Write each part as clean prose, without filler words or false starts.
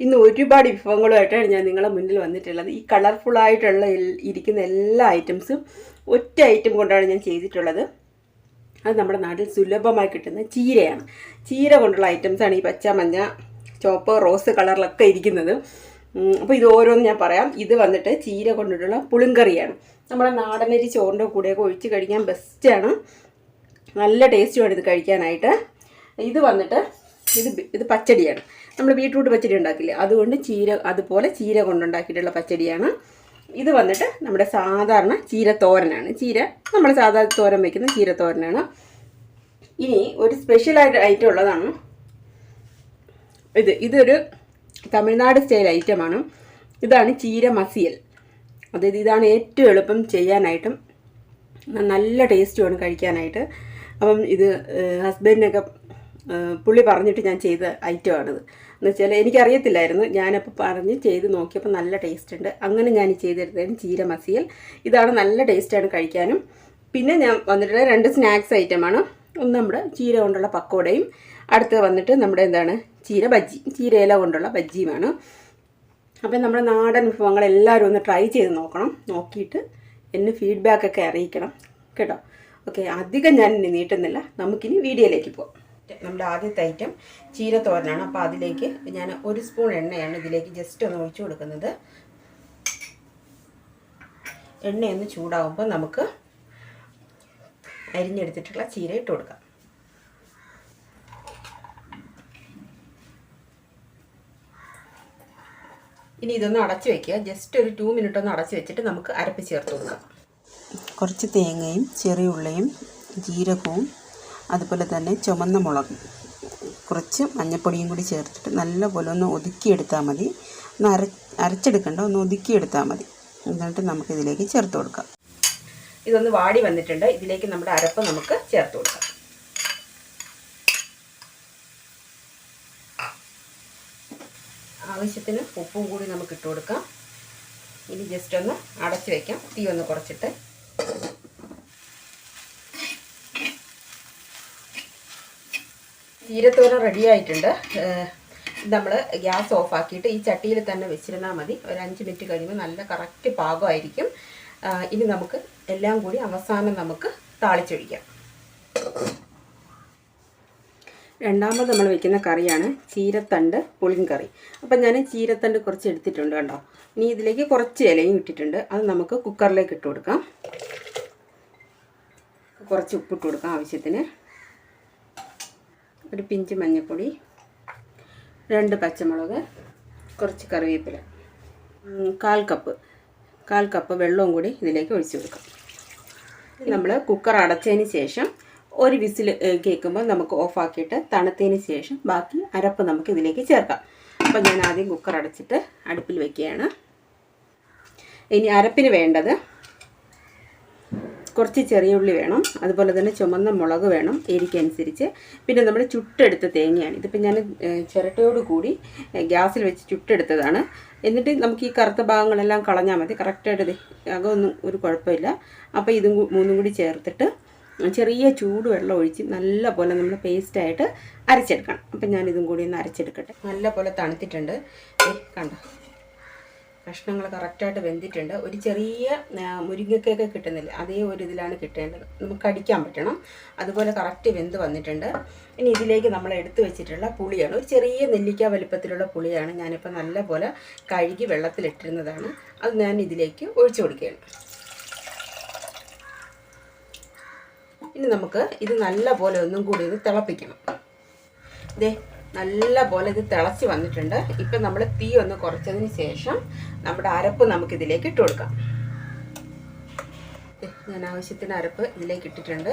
ഇന്ന് ഒരുപാട് വിഭവങ്ങളുമായിട്ടാണ് ഞാൻ നിങ്ങളെ മുന്നിൽ വന്നിട്ടുള്ളത്. ഈ കളർഫുള്ളായിട്ടുള്ള ഇരിക്കുന്ന എല്ലാ ഐറ്റംസും ഒറ്റ ഐറ്റം കൊണ്ടാണ് ഞാൻ ചെയ്തിട്ടുള്ളത്. അത് നമ്മുടെ നാട്ടിൽ സുലഭമായി കിട്ടുന്ന ചീരയാണ്. ചീര കൊണ്ടുള്ള ഐറ്റംസാണ് ഈ പച്ച, മഞ്ഞ, ചുവപ്പ്, റോസ് കളറിലൊക്കെ ഇരിക്കുന്നത്. അപ്പോൾ ഇത് ഓരോന്ന് ഞാൻ പറയാം. ഇത് വന്നിട്ട് ചീര കൊണ്ടിട്ടുള്ള പുളിങ്കറിയാണ്. നമ്മുടെ നാടനരി ചോറിൻ്റെ കൂടെയൊക്കെ ഒഴിച്ച് കഴിക്കാൻ ബെസ്റ്റാണ്. നല്ല ടേസ്റ്റുമാണ് ഇത് കഴിക്കാനായിട്ട്. ഇത് വന്നിട്ട് ഇത് പച്ചടിയാണ്. നമ്മൾ ബീട്രൂട്ട് പച്ചടി ഉണ്ടാക്കില്ലേ, അതുപോലെ ചീര കൊണ്ടുണ്ടാക്കിയിട്ടുള്ള പച്ചടിയാണ്. ഇത് വന്നിട്ട് നമ്മുടെ സാധാരണ ചീര തോരനാണ്. നമ്മൾ സാധാരണ തോരൻ വയ്ക്കുന്ന ചീര തോരനാണ്. ഇനി ഒരു സ്പെഷ്യലായിട്ട് ഐറ്റം ഉള്ളതാണ് ഇതൊരു തമിഴ്നാട് സ്റ്റൈൽ ഐറ്റമാണ്. ഇതാണ് ചീര മസിയൽ. അതായത് ഇതാണ് ഏറ്റവും എളുപ്പം ചെയ്യാനായിട്ടും നല്ല ടേസ്റ്റുമാണ് കഴിക്കാനായിട്ട്. അപ്പം ഇത് ഹസ്ബൻഡിനൊക്കെ പുള്ളി പറഞ്ഞിട്ട് ഞാൻ ചെയ്ത ഐറ്റമാണിത്. എന്ന് വെച്ചാൽ എനിക്കറിയത്തില്ലായിരുന്നു. ഞാനപ്പോൾ പറഞ്ഞ് ചെയ്ത് നോക്കിയപ്പോൾ നല്ല ടേസ്റ്റ് ഉണ്ട്. അങ്ങനെ ഞാൻ ചെയ്തെടുത്തതാണ് ചീര മസിയൽ. ഇതാണ് നല്ല ടേസ്റ്റാണ് കഴിക്കാനും. പിന്നെ ഞാൻ വന്നിട്ട് 2 സ്നാക്സ് ഐറ്റമാണ്. ഒന്ന് നമ്മുടെ ചീര കൊണ്ടുള്ള പക്കോടയും, അടുത്ത് വന്നിട്ട് നമ്മുടെ ചീര ബജ്ജി, ചീരയില കൊണ്ടുള്ള ബജ്ജിയുമാണ്. അപ്പം നമ്മുടെ നാടൻ വിഭവങ്ങൾ എല്ലാവരും ഒന്ന് ട്രൈ ചെയ്ത് നോക്കണം. നോക്കിയിട്ട് എന്നെ ഫീഡ്ബാക്കൊക്കെ അറിയിക്കണം കേട്ടോ. ഓക്കെ, അധികം ഞാൻ ഇനി നീട്ടുന്നില്ല. നമുക്കിനി വീഡിയോയിലേക്ക് പോകാം. നമ്മുടെ ആദ്യത്തെ ഐറ്റം ചീര തോരനാണ്. അപ്പോൾ അതിലേക്ക് ഞാൻ 1 സ്പൂൺ എണ്ണയാണ് ഇതിലേക്ക് ജസ്റ്റ് ഒന്ന് ഒഴിച്ചു കൊടുക്കുന്നത്. എണ്ണയൊന്ന് ചൂടാകുമ്പോൾ നമുക്ക് അരിഞ്ഞെടുത്തിട്ടുള്ള ചീര ഇട്ട് കൊടുക്കാം. ഇനി ഇതൊന്ന് അടച്ചു വയ്ക്കുക. ജസ്റ്റ് ഒരു 2 മിനിറ്റ് ഒന്ന് അടച്ചു വെച്ചിട്ട് നമുക്ക് അരപ്പ് ചേർത്ത് കൊടുക്കാം. കുറച്ച് തേങ്ങയും ചെറിയ ഉള്ളിയും ജീരകവും അതുപോലെ തന്നെ ചുമന്ന മുളകും കുറച്ച് മഞ്ഞൾപ്പൊടിയും കൂടി ചേർത്തിട്ട് നല്ലപോലെ ഒന്ന് ഒതുക്കിയെടുത്താൽ മതി. ഒന്ന് അരച്ചെടുക്കണ്ട, ഒന്ന് ഒതുക്കിയെടുത്താൽ മതി. എന്നിട്ട് നമുക്കിതിലേക്ക് ചേർത്ത് കൊടുക്കാം. ഇതൊന്ന് വാടി വന്നിട്ടുണ്ട്. ഇതിലേക്ക് നമ്മുടെ അരപ്പ് നമുക്ക് ചേർത്ത് കൊടുക്കാം. ആവശ്യത്തിന് ഉപ്പും കൂടി നമുക്ക് ഇട്ട് കൊടുക്കാം. ഇനി ജസ്റ്റ് ഒന്ന് അടച്ചു വയ്ക്കാം. തീ ഒന്ന് കുറച്ചിട്ട് ചീരത്തോരൻ റെഡി ആയിട്ടുണ്ട്. നമ്മൾ ഗ്യാസ് ഓഫ് ആക്കിയിട്ട് ഈ ചട്ടിയിൽ തന്നെ വെച്ചിരുന്നാൽ മതി. ഒരു 5 മിനിറ്റ് കഴിയുമ്പോൾ നല്ല കറക്റ്റ് പാകമായിരിക്കും. ഇനി നമുക്ക് എല്ലാം കൂടി അവസാനം നമുക്ക് താളിച്ചൊഴിക്കാം. രണ്ടാമത് നമ്മൾ വയ്ക്കുന്ന കറിയാണ് ചീരത്തണ്ട് പുളിങ്കറി. അപ്പം ഞാൻ ചീരത്തണ്ട് കുറച്ച് എടുത്തിട്ടുണ്ട് കണ്ടോ. ഇനി ഇതിലേക്ക് കുറച്ച് ഇലയും ഇട്ടിട്ടുണ്ട്. അത് നമുക്ക് കുക്കറിലേക്ക് ഇട്ട് കൊടുക്കാം. കുറച്ച് ഉപ്പിട്ട് കൊടുക്കാം ആവശ്യത്തിന്. ഒരു പിഞ്ച് മഞ്ഞൾപ്പൊടി, 2 പച്ചമുളക്, കുറച്ച് കറിവേപ്പില, 1/4 കപ്പ് വെള്ളവും കൂടി ഇതിലേക്ക് ഒഴിച്ചു കൊടുക്കാം. നമ്മൾ കുക്കർ അടച്ചതിന് ശേഷം ഒരു വിസിൽ കേൾക്കുമ്പോൾ നമുക്ക് ഓഫാക്കിയിട്ട് തണുത്തതിന് ശേഷം ബാക്കി അരപ്പ് നമുക്ക് ഇതിലേക്ക് ചേർക്കാം. അപ്പോൾ ഞാൻ ആദ്യം കുക്കർ അടച്ചിട്ട് അടുപ്പിൽ വയ്ക്കുകയാണ്. ഇനി അരപ്പിന് വേണ്ടത് കുറച്ച് ചെറിയ ഉള്ളി വേണം, അതുപോലെ തന്നെ ചുമന്ന മുളക് വേണം എരിക്കനുസരിച്ച്. പിന്നെ നമ്മൾ ചുട്ടെടുത്ത തേങ്ങയാണ്. ഇതിപ്പോൾ ഞാൻ ചിരട്ടയോട് കൂടി ഗ്യാസിൽ വെച്ച് ചുട്ടെടുത്തതാണ്. എന്നിട്ട് നമുക്ക് ഈ കറുത്ത ഭാഗങ്ങളെല്ലാം കളഞ്ഞാൽ മതി. കറക്റ്റായിട്ട് അകമൊന്നും ഒരു കുഴപ്പമില്ല. അപ്പോൾ ഇതും 3ഉം കൂടി ചേർത്തിട്ട് ചെറിയ ചൂടുവെള്ളം ഒഴിച്ച് നല്ല പോലെ നമ്മൾ പേസ്റ്റായിട്ട് അരച്ചെടുക്കണം. അപ്പം ഞാനിതും കൂടി ഒന്ന് അരച്ചെടുക്കട്ടെ. നല്ല പോലെ തണുത്തിട്ടുണ്ട്. കണ്ടോ, കഷ്ണങ്ങൾ കറക്റ്റായിട്ട് വെന്തിട്ടുണ്ട്. ഒരു ചെറിയ മുരിങ്ങക്കൊക്കെ കിട്ടുന്നില്ല, അതേ ഒരു ഇതിലാണ് കിട്ടേണ്ടത്. നമുക്ക് കടിക്കാൻ പറ്റണം. അതുപോലെ കറക്റ്റ് വെന്ത് വന്നിട്ടുണ്ട്. ഇനി ഇതിലേക്ക് നമ്മൾ എടുത്തു വെച്ചിട്ടുള്ള പുളിയാണ്. ഒരു ചെറിയ നെല്ലിക്ക വലുപ്പത്തിലുള്ള പുളിയാണ്. ഞാനിപ്പോൾ നല്ല പോലെ കഴുകി വെള്ളത്തിലിട്ടിരുന്നതാണ്. അത് ഞാൻ ഇതിലേക്ക് ഒഴിച്ചു കൊടുക്കുകയാണ്. ഇനി നമുക്ക് ഇത് നല്ല പോലെ ഒന്നും കൂടി ഇത് തിളപ്പിക്കണം. നല്ല പോലെ ഇത് തിളച്ച് വന്നിട്ടുണ്ട്. ഇപ്പം നമ്മൾ തീ ഒന്ന് കുറച്ചതിന് ശേഷം നമ്മുടെ അരപ്പ് നമുക്കിതിലേക്ക് ഇട്ട് കൊടുക്കാം. ഞാൻ ആവശ്യത്തിന് അരപ്പ് ഇതിലേക്ക് ഇട്ടിട്ടുണ്ട്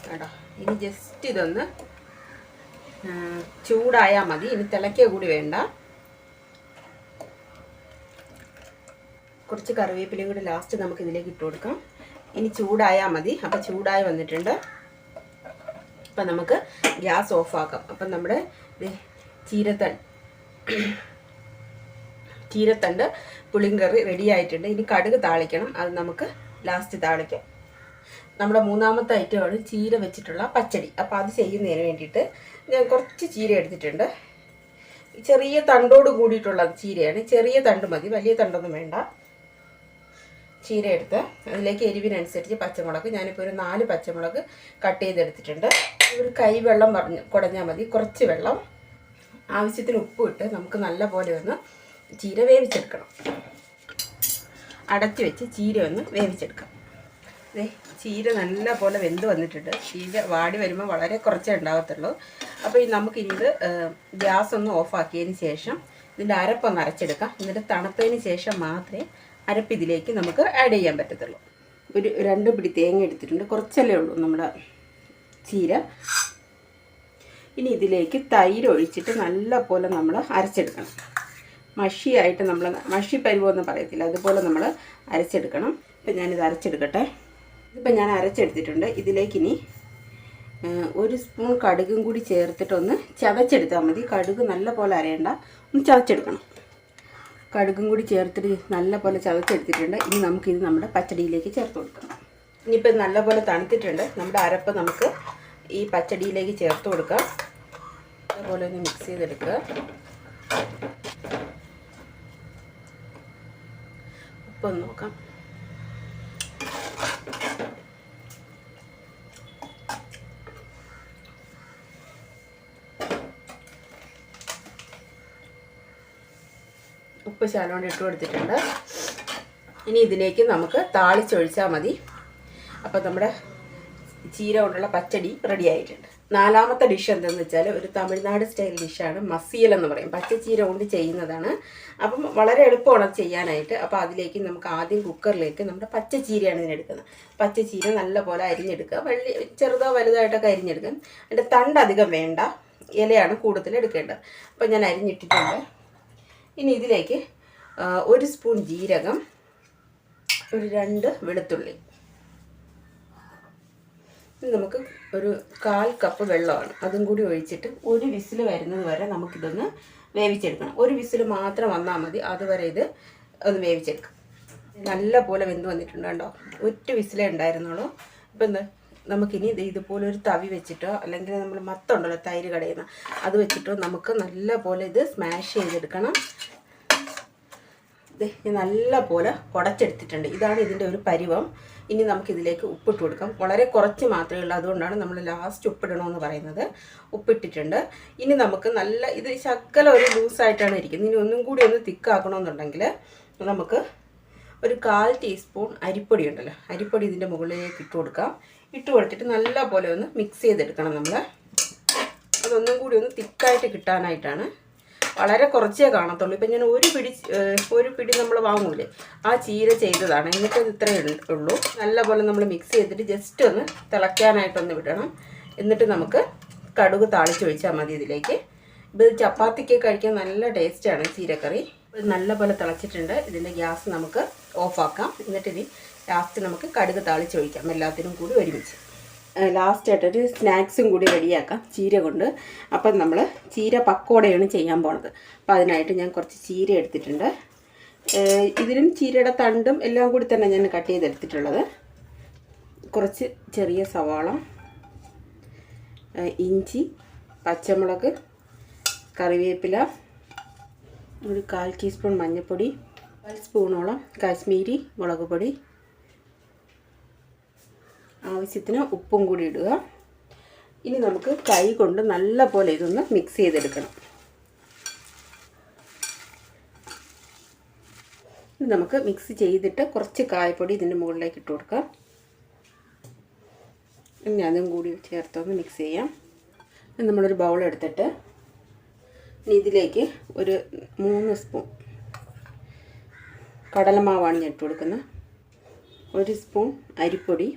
കേട്ടോ. ഇനി ജസ്റ്റ് ഇതൊന്ന് ചൂടായാൽ മതി. ഇനി തിളയ്ക്കുക കൂടി വേണ്ട. കുറച്ച് കറിവേപ്പിലയും കൂടി ലാസ്റ്റ് നമുക്ക് ഇതിലേക്ക് ഇട്ട് കൊടുക്കാം. ഇനി ചൂടായാൽ മതി. അപ്പോൾ ചൂടായി വന്നിട്ടുണ്ട്. അപ്പം നമുക്ക് ഗ്യാസ് ഓഫാക്കാം. അപ്പം നമ്മുടെ ചീരത്തണ്ട് പുളിങ്കറി റെഡി ആയിട്ടുണ്ട്. ഇനി കടുക് താളിക്കണം. അത് നമുക്ക് ലാസ്റ്റ് താളിക്കാം. നമ്മുടെ മൂന്നാമത്തെ ഐറ്റമാണ് ചീര വെച്ചിട്ടുള്ള പച്ചടി. അപ്പോൾ അത് ചെയ്യുന്നതിന് വേണ്ടിയിട്ട് ഞാൻ കുറച്ച് ചീര എടുത്തിട്ടുണ്ട്. ചെറിയ തണ്ടോട് കൂടിയിട്ടുള്ള ചീരയാണ്. ചെറിയ തണ്ട് മതി, വലിയ തണ്ടൊന്നും വേണ്ട. ചീര എടുത്ത് അതിലേക്ക് എരിവിനനുസരിച്ച് പച്ചമുളക്, ഞാനിപ്പോൾ ഒരു 4 പച്ചമുളക് കട്ട് ചെയ്തെടുത്തിട്ടുണ്ട്. ഒരു കൈ വെള്ളം കുടഞ്ഞാൽ മതി, കുറച്ച് വെള്ളം. ആവശ്യത്തിന് ഉപ്പ് ഇട്ട് നമുക്ക് നല്ല പോലെ ഒന്ന് ചീര വേവിച്ചെടുക്കണം. അടച്ചു വെച്ച് ചീര ഒന്ന് വേവിച്ചെടുക്കാം. ചീര നല്ല പോലെ വെന്ത് വന്നിട്ടുണ്ട്. ചീര വാടി വരുമ്പോൾ വളരെ കുറച്ചേ ഉണ്ടാകത്തുള്ളൂ. അപ്പോൾ നമുക്കിനി ഇത് ഗ്യാസ് ഒന്ന് ഓഫാക്കിയതിന് ശേഷം ഇതിൻ്റെ അരപ്പൊന്ന് അരച്ചെടുക്കാം. എന്നിട്ട് തണുത്തതിന് ശേഷം മാത്രമേ അരപ്പ് ഇതിലേക്ക് നമുക്ക് ആഡ് ചെയ്യാൻ പറ്റത്തുള്ളൂ. ഒരു 2 പിടി തേങ്ങ എടുത്തിട്ടുണ്ട്, കുറച്ചല്ലേ ഉള്ളൂ നമ്മുടെ ചീര. ഇനി ഇതിലേക്ക് തൈര് ഒഴിച്ചിട്ട് നല്ല പോലെ നമ്മൾ അരച്ചെടുക്കണം. മഷിയായിട്ട് നമ്മൾ മഷി പരുവെന്ന് പറയത്തില്ല, അതുപോലെ നമ്മൾ അരച്ചെടുക്കണം. ഇപ്പം ഞാനിത് അരച്ചെടുക്കട്ടെ. ഇതിപ്പോൾ ഞാൻ അരച്ചെടുത്തിട്ടുണ്ട്. ഇതിലേക്കിനി 1 സ്പൂൺ കടുകും കൂടി ചേർത്തിട്ടൊന്ന് ചതച്ചെടുത്താൽ മതി. കടുക് നല്ല പോലെ അരയണ്ട, ഒന്ന് ചതച്ചെടുക്കണം. കടുകും കൂടി ചേർത്തിട്ട് നല്ല പോലെ ചതച്ചെടുത്തിട്ടുണ്ട്. ഇനി നമുക്കിത് നമ്മുടെ പച്ചടിയിലേക്ക് ചേർത്ത് കൊടുക്കാം. ഇനിയിപ്പോൾ നല്ല പോലെ തണുത്തിട്ടുണ്ട്. നമ്മുടെ അരപ്പ് നമുക്ക് ഈ പച്ചടിയിലേക്ക് ചേർത്ത് കൊടുക്കാം. അതുപോലെ ഒന്ന് മിക്സ് ചെയ്തെടുക്കുക. ഉപ്പൊന്ന് നോക്കാം. ഉപ്പ് ശകലം ഇട്ട് കൊടുത്തിട്ടുണ്ട്. ഇനി ഇതിലേക്ക് നമുക്ക് താളിച്ചൊഴിച്ചാൽ മതി. അപ്പോൾ നമ്മുടെ ചീര കൊണ്ടുള്ള പച്ചടി റെഡി ആയിട്ടുണ്ട്. 4ാമത്തെ ഡിഷ് എന്തെന്ന് വെച്ചാൽ ഒരു തമിഴ്നാട് സ്റ്റൈൽ ഡിഷാണ്. മസിയൽ എന്ന് പറയും. പച്ചച്ചീര കൊണ്ട് ചെയ്യുന്നതാണ്. അപ്പം വളരെ എളുപ്പമാണ് അത് ചെയ്യാനായിട്ട്. അപ്പോൾ അതിലേക്ക് നമുക്ക് ആദ്യം കുക്കറിലേക്ക് നമ്മുടെ പച്ചച്ചീരയാണ് ഇതിനെടുക്കുന്നത്. പച്ചച്ചീര നല്ല പോലെ അരിഞ്ഞെടുക്കുക. ചെറുതോ വലുതായിട്ടൊക്കെ അരിഞ്ഞെടുക്കുക. അതിൻ്റെ തണ്ട് അധികം വേണ്ട, ഇലയാണ് കൂടുതൽ എടുക്കേണ്ടത്. അപ്പോൾ ഞാൻ അരിഞ്ഞിട്ടിട്ടുണ്ട്. ഇനി ഇതിലേക്ക് 1 സ്പൂൺ ജീരകം, ഒരു 2 വെളുത്തുള്ളി. നമുക്ക് ഒരു 1/4 കപ്പ് വെള്ളമാണ്, അതും കൂടി ഒഴിച്ചിട്ട് 1 വിസിൽ വരുന്നത് വരെ നമുക്കിതൊന്ന് വേവിച്ചെടുക്കണം. 1 വിസിൽ മാത്രം വന്നാൽ മതി, അതുവരെ ഇത് ഒന്ന് വേവിച്ചെടുക്കാം. നല്ല പോലെ വെന്ത് വന്നിട്ടുണ്ട് കേട്ടോ. 1 വിസിലേ ഉണ്ടായിരുന്നുള്ളൂ. ഇപ്പം എന്താ നമുക്കിനി ഇതുപോലെ ഒരു തവി വെച്ചിട്ടോ അല്ലെങ്കിൽ നമ്മൾ മത്തുണ്ടല്ലോ തൈര് കടയുന്ന, അത് വെച്ചിട്ടോ നമുക്ക് നല്ല പോലെ ഇത് സ്മാഷ് ചെയ്തെടുക്കണം. നല്ല പോലെ ഉടച്ചെടുത്തിട്ടുണ്ട്. ഇതാണ് ഇതിൻ്റെ ഒരു പരുവം. ഇനി നമുക്കിതിലേക്ക് ഉപ്പിട്ട് കൊടുക്കാം. വളരെ കുറച്ച് മാത്രമേ ഉള്ളൂ, അതുകൊണ്ടാണ് നമ്മൾ ലാസ്റ്റ് ഉപ്പിടണമെന്ന് പറയുന്നത്. ഉപ്പിട്ടിട്ടുണ്ട്. ഇനി നമുക്ക് നല്ല ഇത് ശകലം ഒരു ലൂസായിട്ടാണ് ഇരിക്കുന്നത്. ഇനി ഒന്നും കൂടി ഒന്ന് തിക്കാക്കണമെന്നുണ്ടെങ്കിൽ നമുക്ക് ഒരു 1/4 ടീസ്പൂൺ അരിപ്പൊടി ഉണ്ടല്ലോ, അരിപ്പൊടി ഇതിൻ്റെ മുകളിലേക്ക് ഇട്ട് കൊടുക്കാം. ഇട്ട് കൊടുത്തിട്ട് നല്ല പോലെ ഒന്ന് മിക്സ് ചെയ്തെടുക്കണം നമ്മൾ. അതൊന്നും കൂടി ഒന്ന് തിക്കായിട്ട് കിട്ടാനായിട്ടാണ്. വളരെ കുറച്ചേ കാണത്തുള്ളൂ. ഇപ്പം ഞാൻ ഒരു പിടി നമ്മൾ വാങ്ങൂലേ, ആ ചീര ചെയ്തതാണ്. എന്നിട്ട് ഇത് ഇത്രയേ ഉള്ളൂ. നല്ല പോലെ നമ്മൾ മിക്സ് ചെയ്തിട്ട് ജസ്റ്റ് ഒന്ന് തിളയ്ക്കാനായിട്ടൊന്ന് വിടണം. എന്നിട്ട് നമുക്ക് കടുക് താളിച്ചൊഴിച്ചാൽ മതി ഇതിലേക്ക്. ഇത് ചപ്പാത്തിക്ക് കഴിക്കാൻ നല്ല ടേസ്റ്റാണ് ചീരക്കറി. ഇത് നല്ല പോലെ തിളച്ചിട്ടുണ്ട്. ഇതിൻ്റെ ഗ്യാസ് നമുക്ക് ഓഫാക്കാം. എന്നിട്ട് ഇനി ലാസ്റ്റ് നമുക്ക് കടുക് താളിച്ചൊഴിക്കാം, എല്ലാത്തിനും കൂടി ഒരുമിച്ച്. ലാസ്റ്റായിട്ടൊരു സ്നാക്സും കൂടി റെഡിയാക്കാം ചീര കൊണ്ട്. അപ്പം നമ്മൾ ചീര പക്കോടയാണ് ചെയ്യാൻ പോണത്. അപ്പോൾ അതിനായിട്ട് ഞാൻ കുറച്ച് ചീര എടുത്തിട്ടുണ്ട്. ഇതിലും ചീരയുടെ തണ്ടും എല്ലാം കൂടി തന്നെ ഞാൻ കട്ട് ചെയ്തെടുത്തിട്ടുള്ളത്. കുറച്ച് ചെറിയ സവാള, ഇഞ്ചി, പച്ചമുളക്, കറിവേപ്പില, ഒരു 1/4 ടീസ്പൂൺ മഞ്ഞൾപ്പൊടി, 1 സ്പൂണോളം കാശ്മീരി മുളക് പൊടി, ആവശ്യത്തിന് ഉപ്പും കൂടി ഇടുക. ഇനി നമുക്ക് കൈ കൊണ്ട് നല്ല പോലെ ഇതൊന്ന് മിക്സ് ചെയ്തെടുക്കണം. ഇനി നമുക്ക് മിക്സ് ചെയ്തിട്ട് കുറച്ച് കായപ്പൊടി ഇതിൻ്റെ മുകളിലേക്ക് ഇട്ട് കൊടുക്കാം. ഇനി അതും കൂടി ചേർത്തൊന്ന് മിക്സ് ചെയ്യാം. നമ്മളൊരു ബൗൾ എടുത്തിട്ട് ഇനി ഇതിലേക്ക് ഒരു 3 സ്പൂൺ കടലമാവാണ് ഞാൻ ഇട്ട് കൊടുക്കുന്നത്. 1 സ്പൂൺ അരിപ്പൊടി,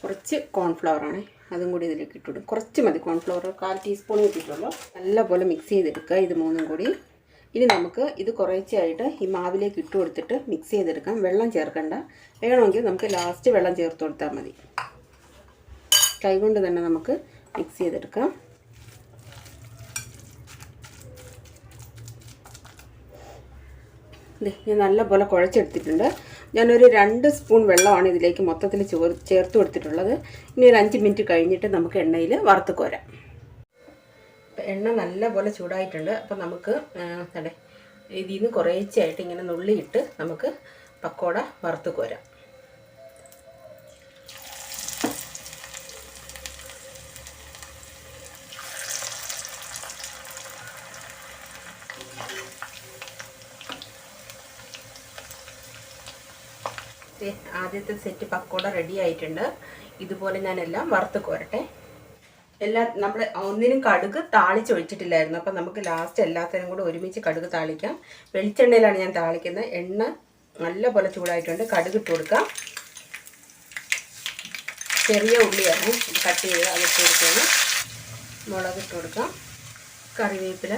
കുറച്ച് കോൺഫ്ലവറാണ്, അതും കൂടി ഇതിലേക്ക് ഇട്ടിടും. കുറച്ച് മതി കോൺഫ്ലവർ, 1/4 ടീസ്പൂൺ ഇട്ടിട്ടുള്ളൂ. നല്ല പോലെ മിക്സ് ചെയ്തെടുക്കുക ഇത് 3ഉം കൂടി. ഇനി നമുക്ക് ഇത് കുറേശ്ശെയായിട്ട് ഈ മാവിലേക്ക് ഇട്ട് കൊടുത്തിട്ട് മിക്സ് ചെയ്തെടുക്കാം. വെള്ളം ചേർക്കണ്ട. വേണമെങ്കിൽ നമുക്ക് ലാസ്റ്റ് വെള്ളം ചേർത്ത് കൊടുത്താൽ മതി. കൈകൊണ്ട് തന്നെ നമുക്ക് മിക്സ് ചെയ്തെടുക്കാം. ഞാൻ നല്ല പോലെ കുഴച്ചെടുത്തിട്ടുണ്ട്. ഞാനൊരു 2 സ്പൂൺ വെള്ളമാണ് ഇതിലേക്ക് മൊത്തത്തിൽ ചേർത്ത് കൊടുത്തിട്ടുള്ളത്. ഇനി ഒരു 5 മിനിറ്റ് കഴിഞ്ഞിട്ട് നമുക്ക് എണ്ണയിൽ വറുത്ത് കോരാം. എണ്ണ നല്ലപോലെ ചൂടായിട്ടുണ്ട്. അപ്പോൾ നമുക്ക് ഇതിൽ നിന്ന് കുറേശ്ശെയായിട്ട് ഇങ്ങനെ നുള്ളിയിട്ട് നമുക്ക് പക്കോട വറുത്ത് കോരാം. ആദ്യത്തെ സെറ്റ് പക്കോട റെഡി ആയിട്ടുണ്ട്. ഇതുപോലെ ഞാൻ എല്ലാം വറുത്ത് കോരട്ടെ. നമ്മൾ ഒന്നിനും കടുക് താളിച്ചൊഴിച്ചിട്ടില്ലായിരുന്നു. അപ്പം നമുക്ക് ലാസ്റ്റ് എല്ലാത്തിനും കൂടെ ഒരുമിച്ച് കടുക് താളിക്കാം. വെളിച്ചെണ്ണയിലാണ് ഞാൻ താളിക്കുന്നത്. എണ്ണ നല്ലപോലെ ചൂടായിട്ടുണ്ട്. കടുക് ഇട്ട് കൊടുക്കാം. ചെറിയ ഉള്ളിയാണ് കട്ട് ചെയ്ത് അതിട്ട് കൊടുക്കുകയാണ്. മുളക് ഇട്ട് കൊടുക്കാം. കറിവേപ്പില.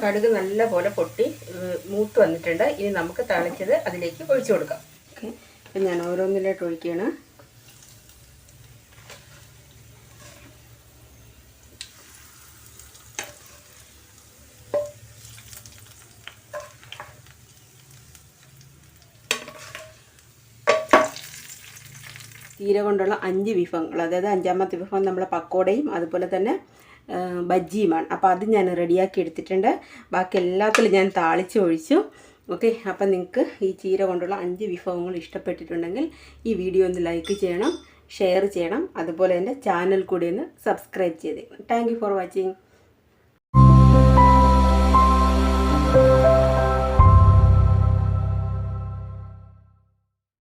കടുക് നല്ലപോലെ പൊട്ടി മൂത്ത് വന്നിട്ടുണ്ട്. ഇനി നമുക്ക് തളിച്ചത് അതിലേക്ക് ഒഴിച്ചു കൊടുക്കാം. ഓക്കെ, അപ്പം ഞാൻ ഓരോന്നിലായിട്ട് ഒഴിക്കുകയാണ്. ചീര കൊണ്ടുള്ള 5 വിഭവങ്ങൾ, അതായത് 5ാമത്തെ വിഭവം നമ്മളെ പക്കോടയും അതുപോലെ തന്നെ ബജ്ജിയുമാണ്. അപ്പോൾ അത് ഞാൻ റെഡിയാക്കി എടുത്തിട്ടുണ്ട്. ബാക്കി എല്ലാത്തിലും ഞാൻ താളിച്ച് ഒഴിച്ചു. ഓക്കെ, അപ്പം നിങ്ങൾക്ക് ഈ ചീര കൊണ്ടുള്ള 5 വിഭവങ്ങൾ ഇഷ്ടപ്പെട്ടിട്ടുണ്ടെങ്കിൽ ഈ വീഡിയോ ഒന്ന് ലൈക്ക് ചെയ്യണം, ഷെയർ ചെയ്യണം, അതുപോലെ എൻ്റെ ചാനൽ കൂടി ഒന്ന് സബ്സ്ക്രൈബ് ചെയ്തേക്കണം. Thank you for watching.